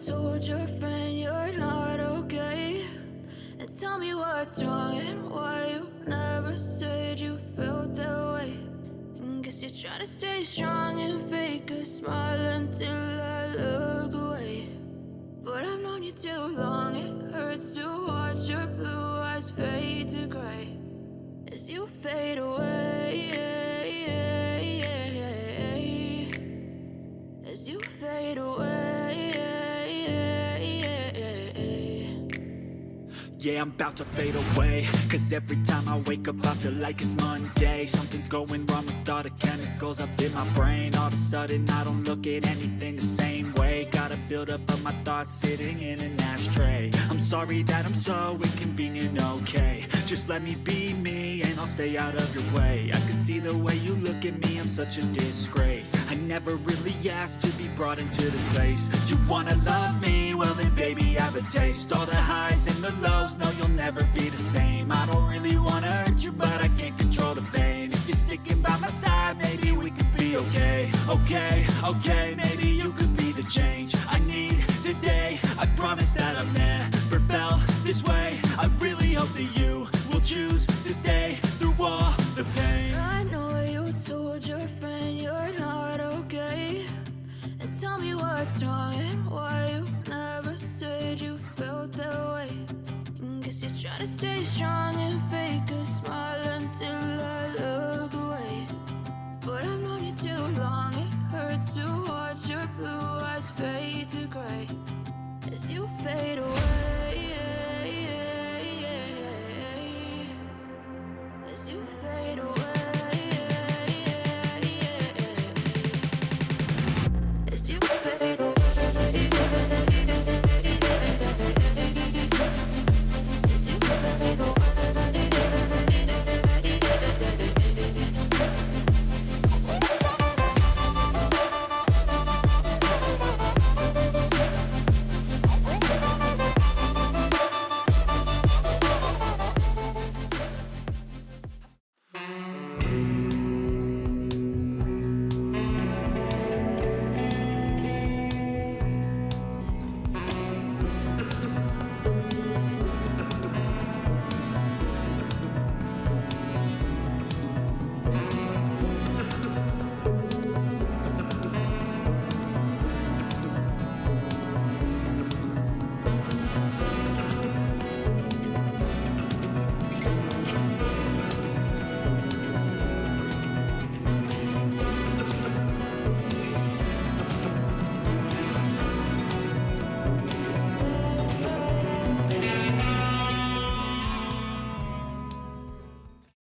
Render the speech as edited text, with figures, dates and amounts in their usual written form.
told your friend you're not okay? And tell me what's wrong and why you never said you felt that way. And guess you're trying to stay strong and fake a smile until I look away. But I've known you too long, it hurts to watch your blue eyes fade to gray as you fade away, as you fade away. Yeah, I'm about to fade away, cause every time I wake up I feel like it's Monday. Something's going wrong with all the chemicals up in my brain. All of a sudden I don't look at anything the same way. Gotta build up of my thoughts sitting in an ashtray. I'm sorry that I'm so inconvenient, okay? Just let me be me and I'll stay out of your way. I can see the way you look at me, I'm such a disgrace. I never really asked to be brought into this place. You wanna love me? Well then baby have a taste. All the highs and the lows, no you'll never be the same. I don't really wanna hurt you but I can't control the pain. If you're sticking by my side, maybe we could be okay. Okay, maybe you could be the change I need today. I promise that I've never felt this way. I really hope that you will choose to stay through all the pain. I know you told your friend you're not okay. And tell me what's wrong and why you never said you felt that way. And guess you're trying to stay strong and fake a smile until I look away. But I've known you too long, it hurts to watch your blue eyes fade to gray as you fade away, as you fade away. As you fade away.